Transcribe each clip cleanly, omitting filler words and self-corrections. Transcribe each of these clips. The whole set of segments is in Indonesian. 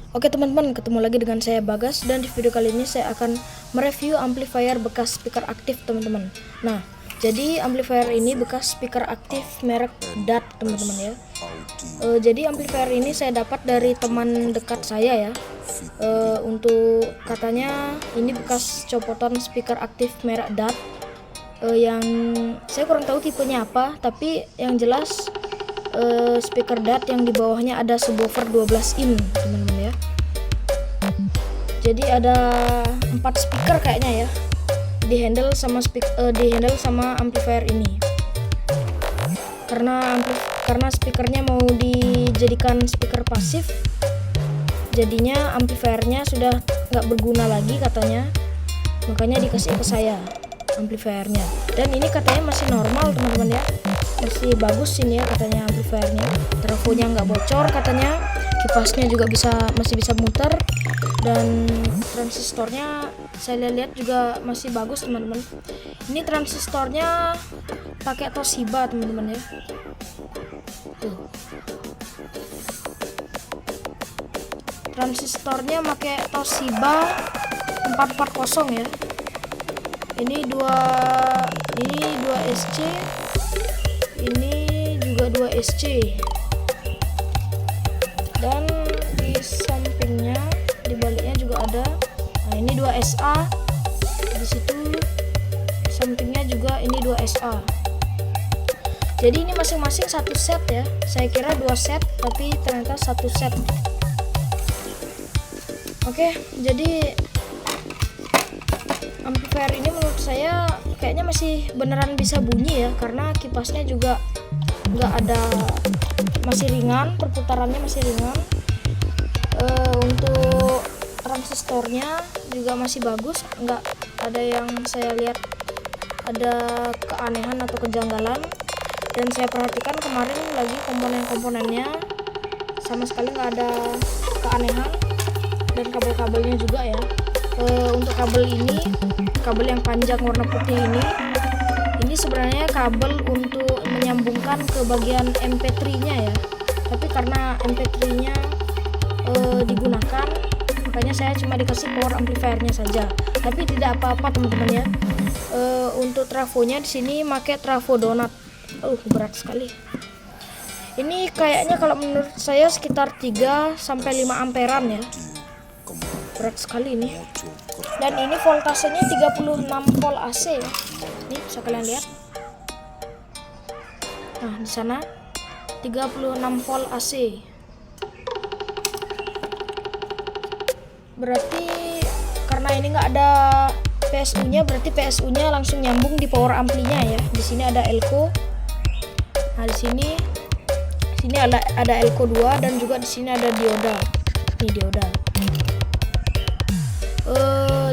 Oke teman-teman, ketemu lagi dengan saya Bagas, dan di video kali ini saya akan mereview amplifier bekas speaker aktif teman-teman. Nah, jadi amplifier ini bekas speaker aktif merek DAT teman-teman ya. Jadi amplifier ini saya dapat dari teman dekat saya ya. Untuk katanya ini bekas copotan speaker aktif merek DAT. Yang saya kurang tahu tipenya apa, tapi yang jelas speaker DAT yang di bawahnya ada subwoofer 12 in teman-teman ya. Jadi ada 4 speaker kayaknya ya, di handle sama amplifier ini. Karena speakernya mau dijadikan speaker pasif, jadinya amplifiernya sudah nggak berguna lagi katanya, makanya dikasih ke saya amplifiernya. Dan ini katanya masih normal teman-teman ya, masih bagus ini ya katanya amplifiernya. Trafonya nggak bocor katanya, kipasnya juga masih bisa muter, dan transistornya saya lihat juga masih bagus teman-teman. Ini transistornya pakai Toshiba teman-teman ya. Tuh. Transistornya pakai Toshiba 440 ya. Ini 2 SC, ini juga 2 SC. Dan di sampingnya, di baliknya juga ada. Nah, ini 2 SA. Di situ sampingnya juga ini 2 SA. Jadi ini masing-masing satu set ya. Saya kira 2 set, tapi ternyata satu set. Oke, jadi amplifier ini menurut saya kayaknya masih beneran bisa bunyi ya, karena kipasnya juga nggak ada, masih ringan, perputarannya masih ringan. Untuk transistornya juga masih bagus, nggak ada yang saya lihat ada keanehan atau kejanggalan. Dan saya perhatikan kemarin lagi komponen-komponennya sama sekali nggak ada keanehan, dan kabel-kabelnya juga ya. Untuk kabel ini, kabel yang panjang warna putih ini sebenarnya kabel untuk menyambungkan ke bagian MP3-nya ya. Tapi karena MP3-nya digunakan, makanya saya cuma dikasih power amplifiernya saja. Tapi tidak apa-apa teman-teman ya. Untuk trafonya di sini pakai trafo donat. Berat sekali. Ini kayaknya kalau menurut saya sekitar 3 sampai 5 amperan ya. Berat sekali ini. Dan ini voltasenya 36 volt AC ya. Ini bisa kalian lihat. Nah, di sana 36 volt AC. Berarti karena ini nggak ada PSU-nya, berarti PSU-nya langsung nyambung di power ampli-nya ya. Di sini ada elko. Nah, di sini ada elko 2, dan juga di sini ada dioda. Ini dioda.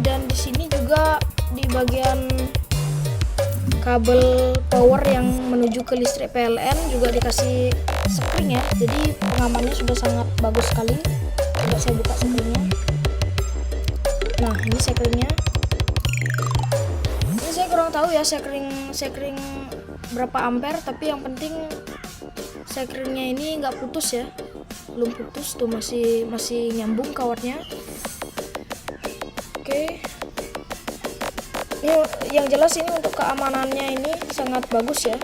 Dan di sini juga di bagian kabel power yang menuju ke listrik PLN juga dikasih spring ya. Jadi pengamannya sudah sangat bagus sekali. Coba saya buka springnya. Nah, ini sekringnya. Ini saya kurang tahu ya sekring berapa ampere, tapi yang penting sekringnya ini nggak putus ya. Belum putus tuh, masih nyambung kawatnya. Oke. Ini yang jelas ini untuk keamanannya ini sangat bagus ya.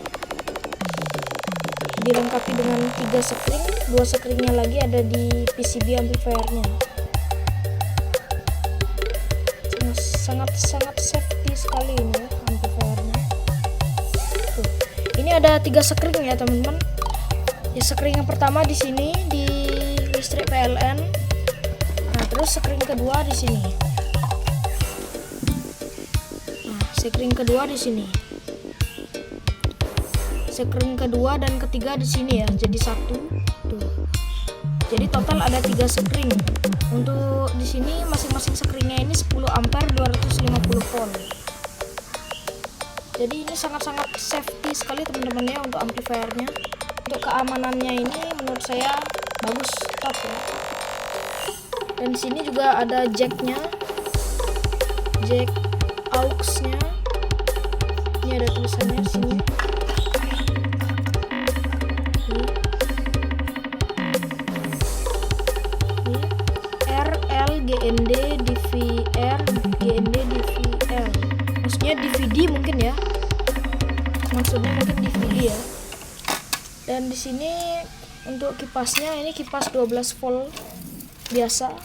Dilengkapi dengan 3 sekring, 2 sekringnya lagi ada di PCB amplifiernya. Sangat safety sekali ini ya, amplifiernya. Tuh. Ini ada 3 sekring ya teman-teman. Ya, sekring yang pertama di sini di listrik PLN. Nah, terus sekring kedua di sini. Sekring kedua di sini. Sekring kedua dan ketiga di sini ya. Jadi 1. Tuh. Jadi total ada 3 sekring. Untuk di sini masing-masing sekringnya ini 10 ampere 250 volt. Jadi ini sangat-sangat safety sekali teman-teman ya untuk amplifiernya. Untuk keamanannya ini menurut saya bagus, top ya. Dan di sini juga ada jacknya. Jack aux-nya. Ini ada tulisannya di sini. GND DVR, GND DVR, maksudnya DVD mungkin ya, maksudnya mungkin DVD ya. Dan di sini untuk kipasnya, ini kipas 12 volt biasa,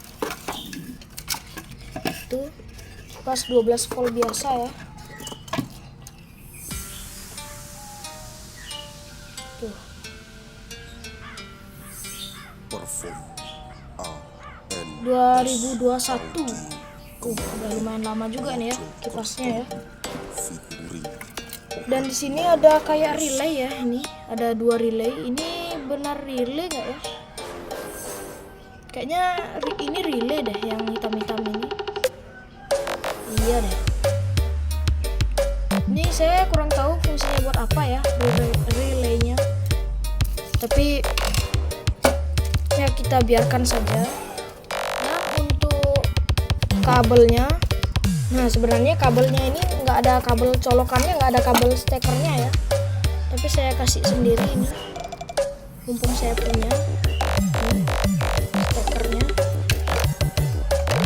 tuh kipas 12 volt biasa ya. Tuh. Perform 2021. Udah lumayan lama juga nih ya kipasnya ya. Dan di sini ada kayak relay ya, ini ada 2 relay. Ini benar relay nggak ya? Kayaknya ini relay deh, yang hitam-hitam ini. Iya deh. Ini saya kurang tahu fungsinya buat apa ya relaynya. Tapi ya kita biarkan saja. Nah, untuk kabelnya, nah sebenarnya kabelnya ini nggak ada kabel colokannya, nggak ada kabel stekernya ya, tapi saya kasih sendiri ini, mumpung saya punya stekernya.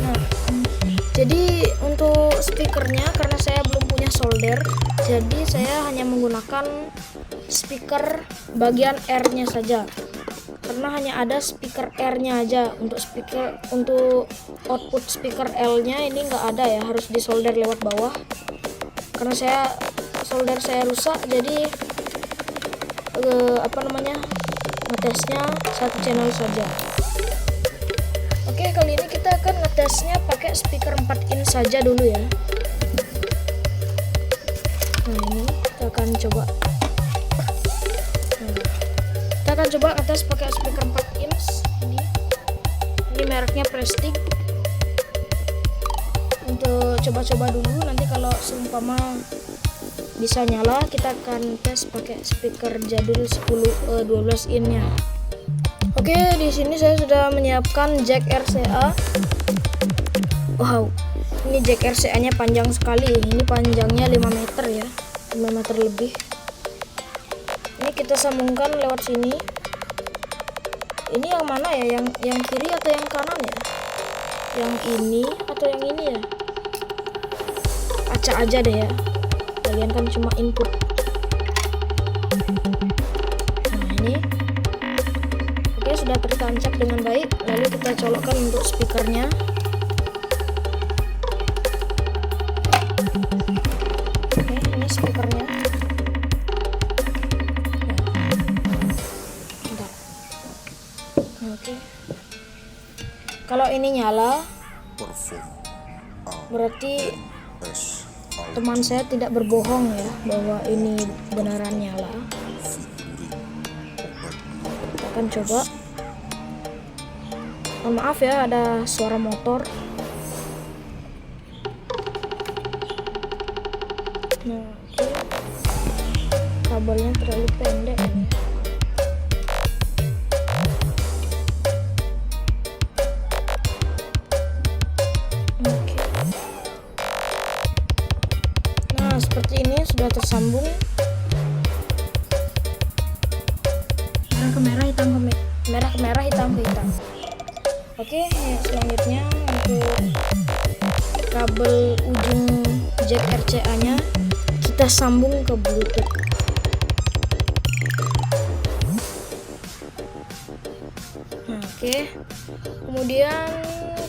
Nah, jadi untuk speakernya, karena saya belum punya solder, jadi saya hanya menggunakan speaker bagian R-nya saja, karena hanya ada speaker R-nya aja. Untuk speaker, untuk output speaker L-nya ini nggak ada ya, harus disolder lewat bawah. Karena solder saya rusak, jadi ngetesnya satu channel saja. Oke, kali ini kita akan ngetesnya pakai speaker 4 in saja dulu ya. Nah, ini kita akan coba. Kita akan coba ngetes pakai speaker 4 inch ini. Ini mereknya Prestige. Untuk coba-coba dulu, nanti kalau seumpama bisa nyala, kita akan tes pakai speaker jadul 12 in-nya. Oke, di sini saya sudah menyiapkan jack RCA. Wow, ini jack RCA-nya panjang sekali. Ini panjangnya 5 meter ya, 5 meter lebih. Ini kita sambungkan lewat sini. Ini yang mana ya? Yang kiri atau yang kanan ya? Yang ini atau yang ini ya? Acak aja deh ya. Kalian kan cuma input. Nah, ini. Oke, sudah tertancap dengan baik. Lalu kita colokkan untuk speakernya. Oke, ini speakernya. Oke. Kalau ini nyala, berarti teman saya tidak berbohong ya, bahwa ini beneran nyala. Kita akan coba. Oh, maaf ya, ada suara motor. Nah, oke. Kabelnya terlalu pendek ini. Seperti ini sudah tersambung. Merah ke merah, hitam ke merah ke merah, hitam ke hitam. Oke, selanjutnya untuk kabel ujung jack RCA-nya kita sambung ke Bluetooth. Nah, oke. Kemudian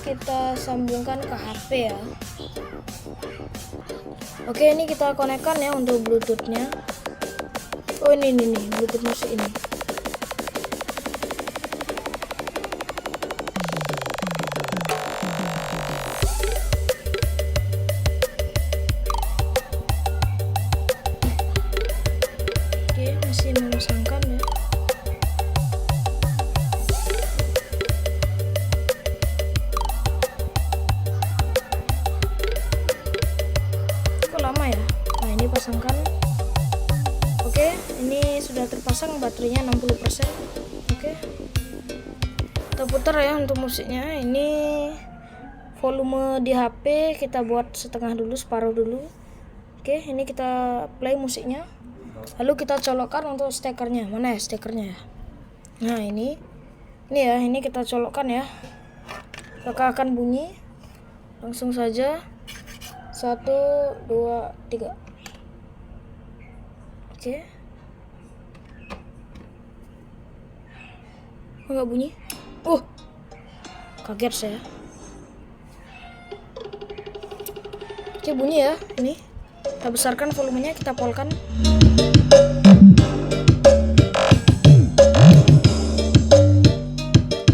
kita sambungkan ke HP ya. Oke, ini kita konekkan ya untuk Bluetooth-nya. Oh, ini Bluetooth musik ini. Oke, masih memasangkan ya. Lama ya. Nah, ini pasangkan. Oke, ini sudah terpasang, baterainya 60%. Oke, kita putar ya untuk musiknya. Ini volume di HP kita buat setengah dulu, separuh dulu. Oke, ini kita play musiknya. Lalu kita colokkan untuk stekernya. Mana ya stekernya ya? Nah, ini ya, ini kita colokkan ya. maka akan bunyi. Langsung saja 1, 2, 3. Oke. Enggak bunyi. Kaget saya. Oke, bunyi ya ini. Kita besarkan volumenya, kita polkan.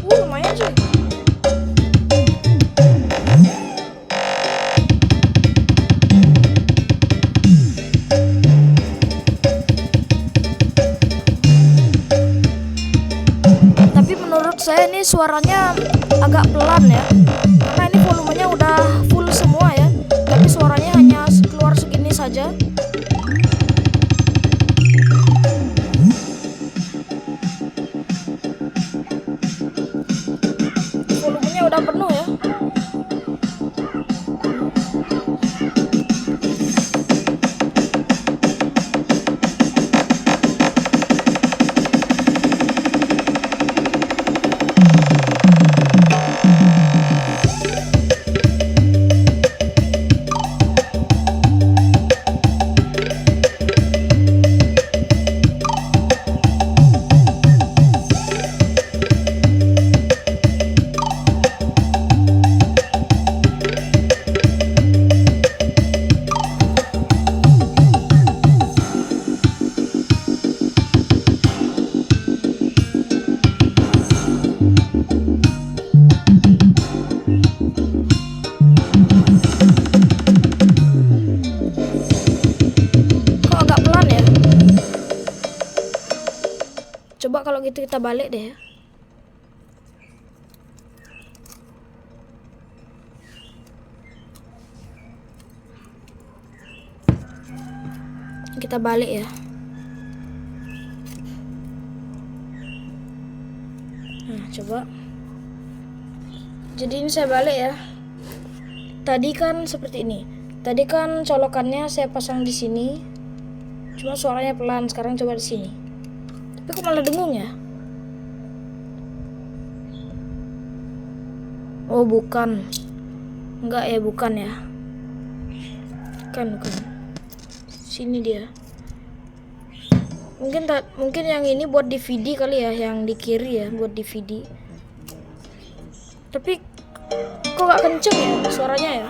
Lumayan sih. Tapi menurut saya ini suaranya agak pelan ya. Karena ini volumenya udah full semua ya. Tapi suaranya hanya keluar segini saja. Volumenya udah penuh ya. Coba kalau gitu kita balik deh ya. Kita balik ya. Nah, coba. Jadi ini saya balik ya. Tadi kan seperti ini. Tadi kan colokannya saya pasang di sini. Cuma suaranya pelan. Sekarang coba di sini. Tapi kok malah dengung ya? Oh bukan. Enggak ya, bukan ya. Bukan. Sini dia. Mungkin yang ini buat DVD kali ya, yang di kiri ya buat DVD. Tapi kok gak kenceng ya suaranya ya?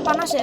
Panas ya.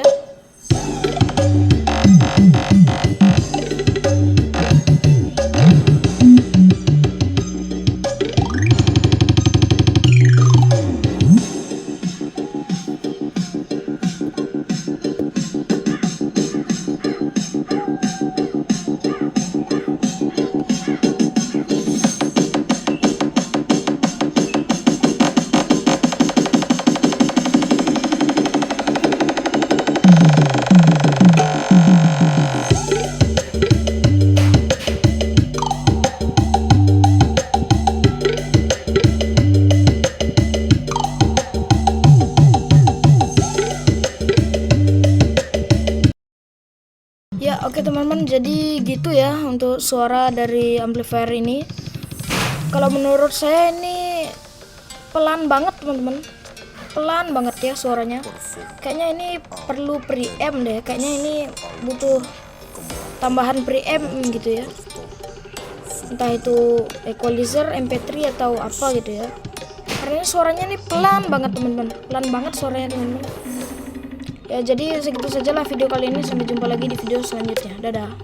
Ya oke teman-teman, jadi gitu ya untuk suara dari amplifier ini. Kalau menurut saya ini pelan banget teman-teman, pelan banget ya suaranya. Kayaknya ini perlu preamp deh, kayaknya ini butuh tambahan preamp gitu ya. Entah itu equalizer, MP3 atau apa gitu ya. Karena suaranya ini pelan banget teman-teman, pelan banget suaranya teman-teman. Ya jadi segitu sajalah video kali ini, sampai jumpa lagi di video selanjutnya. Dadah.